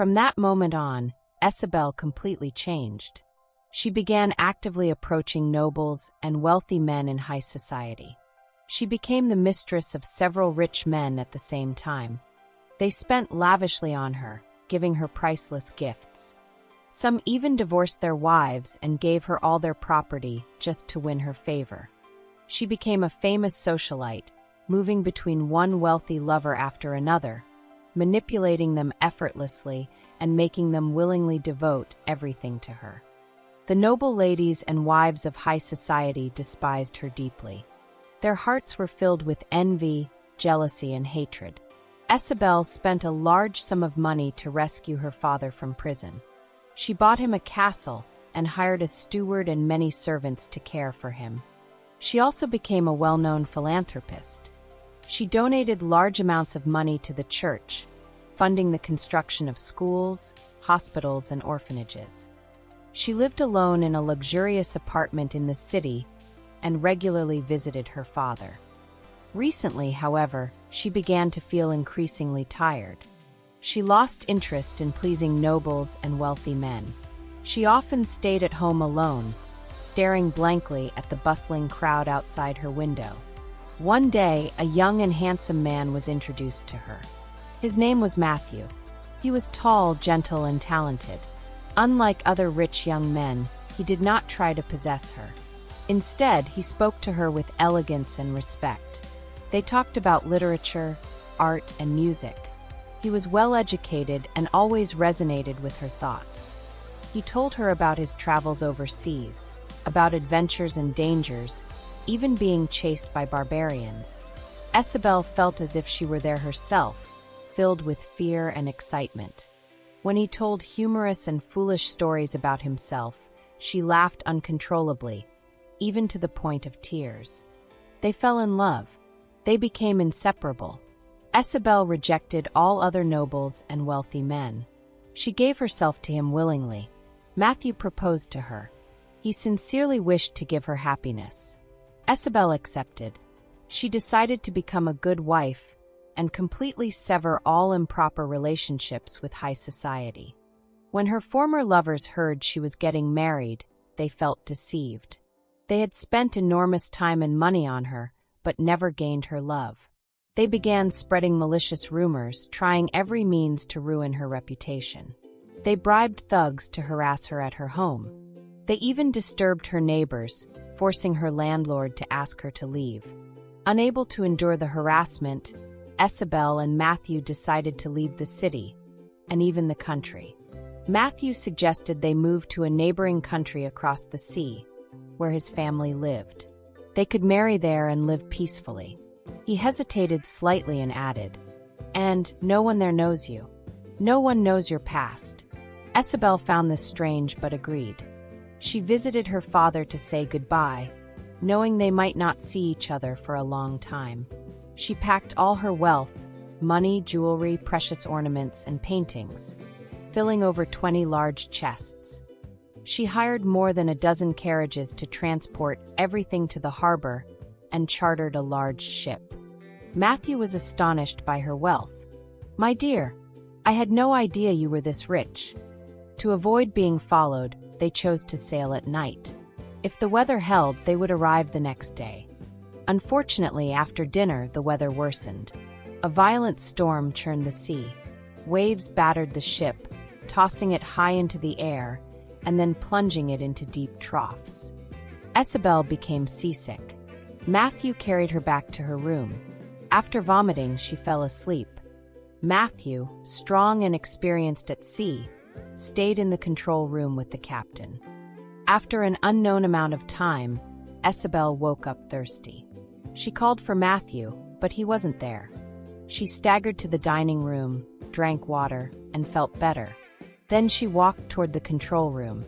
From that moment on, Esabelle completely changed. She began actively approaching nobles and wealthy men in high society. She became the mistress of several rich men at the same time. They spent lavishly on her, giving her priceless gifts. Some even divorced their wives and gave her all their property just to win her favor. She became a famous socialite, moving between one wealthy lover after another, manipulating them effortlessly and making them willingly devote everything to her. The noble ladies and wives of high society despised her deeply. Their hearts were filled with envy, jealousy, and hatred. Esabelle spent a large sum of money to rescue her father from prison. She bought him a castle and hired a steward and many servants to care for him. She also became a well-known philanthropist. She donated large amounts of money to the church, funding the construction of schools, hospitals, and orphanages. She lived alone in a luxurious apartment in the city and regularly visited her father. Recently, however, she began to feel increasingly tired. She lost interest in pleasing nobles and wealthy men. She often stayed at home alone, staring blankly at the bustling crowd outside her window. One day, a young and handsome man was introduced to her. His name was Matthew. He was tall, gentle, and talented. Unlike other rich young men, he did not try to possess her. Instead, he spoke to her with elegance and respect. They talked about literature, art, and music. He was well-educated and always resonated with her thoughts. He told her about his travels overseas, about adventures and dangers, even being chased by barbarians. Esabelle felt as if she were there herself, filled with fear and excitement. When he told humorous and foolish stories about himself, she laughed uncontrollably, even to the point of tears. They fell in love. They became inseparable. Esabelle rejected all other nobles and wealthy men. She gave herself to him willingly. Matthew proposed to her. He sincerely wished to give her happiness. Esabelle accepted. She decided to become a good wife and completely sever all improper relationships with high society. When her former lovers heard she was getting married, they felt deceived. They had spent enormous time and money on her, but never gained her love. They began spreading malicious rumors, trying every means to ruin her reputation. They bribed thugs to harass her at her home. They even disturbed her neighbors, forcing her landlord to ask her to leave. Unable to endure the harassment, Esabelle and Matthew decided to leave the city, and even the country. Matthew suggested they move to a neighboring country across the sea, where his family lived. They could marry there and live peacefully. He hesitated slightly and added, "And no one there knows you. No one knows your past." Esabelle found this strange but agreed. She visited her father to say goodbye, knowing they might not see each other for a long time. She packed all her wealth, money, jewelry, precious ornaments, and paintings, filling over 20 large chests. She hired more than a dozen carriages to transport everything to the harbor and chartered a large ship. Matthew was astonished by her wealth. "My dear, I had no idea you were this rich." To avoid being followed, they chose to sail at night. If the weather held, they would arrive the next day. Unfortunately, after dinner, the weather worsened. A violent storm churned the sea. Waves battered the ship, tossing it high into the air and then plunging it into deep troughs. Esabelle became seasick. Matthew carried her back to her room. After vomiting, she fell asleep. Matthew, strong and experienced at sea, stayed in the control room with the captain. After an unknown amount of time, Esabelle woke up thirsty. She called for Matthew, but he wasn't there. She staggered to the dining room, drank water, and felt better. Then she walked toward the control room.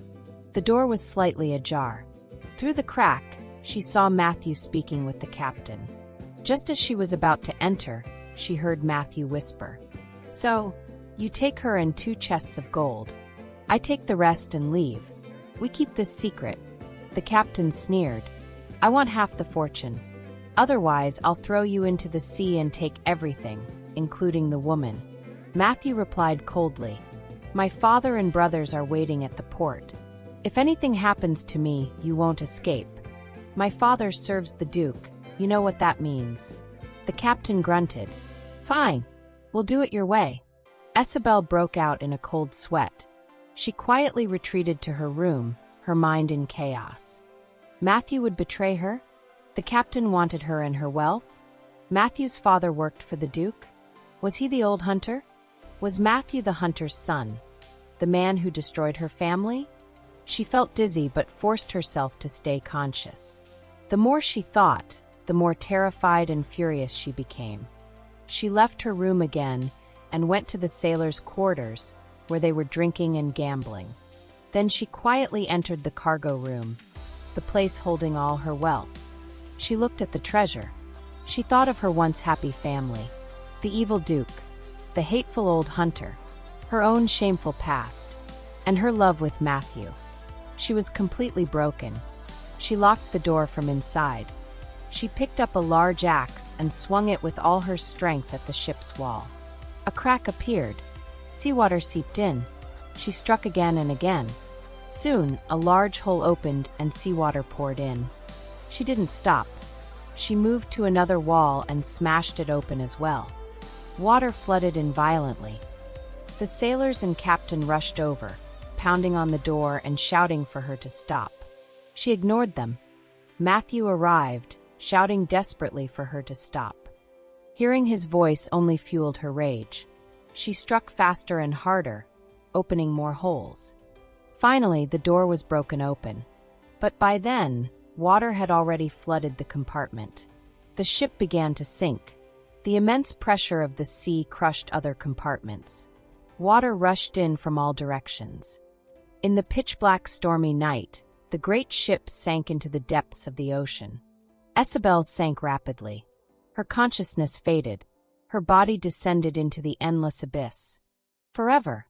The door was slightly ajar. Through the crack, she saw Matthew speaking with the captain. Just as she was about to enter, she heard Matthew whisper, "So, you take her and 2 chests of gold. I take the rest and leave. We keep this secret." The captain sneered, "I want half the fortune. Otherwise, I'll throw you into the sea and take everything, including the woman." Matthew replied coldly, My father and brothers are waiting at the port. If anything happens to me, you won't escape. My father serves the Duke. You know what that means." The captain grunted. "Fine. We'll do it your way." Esabelle broke out in a cold sweat. She quietly retreated to her room, her mind in chaos. Matthew would betray her? The captain wanted her and her wealth? Matthew's father worked for the Duke? Was he the old hunter? Was Matthew the hunter's son? The man who destroyed her family? She felt dizzy but forced herself to stay conscious. The more she thought, the more terrified and furious she became. She left her room again and went to the sailors' quarters, where they were drinking and gambling. Then she quietly entered the cargo room, the place holding all her wealth. She looked at the treasure. She thought of her once happy family, the evil Duke, the hateful old hunter, her own shameful past, and her love with Matthew. She was completely broken. She locked the door from inside. She picked up a large axe and swung it with all her strength at the ship's wall. A crack appeared. Seawater seeped in. She struck again and again. Soon, a large hole opened and seawater poured in. She didn't stop. She moved to another wall and smashed it open as well. Water flooded in violently. The sailors and captain rushed over, pounding on the door and shouting for her to stop. She ignored them. Matthew arrived, shouting desperately for her to stop. Hearing his voice only fueled her rage. She struck faster and harder, opening more holes. Finally, the door was broken open. But by then, water had already flooded the compartment. The ship began to sink. The immense pressure of the sea crushed other compartments. Water rushed in from all directions. In the pitch-black stormy night, the great ship sank into the depths of the ocean. Esabelle sank rapidly. Her consciousness faded. Her body descended into the endless abyss. Forever.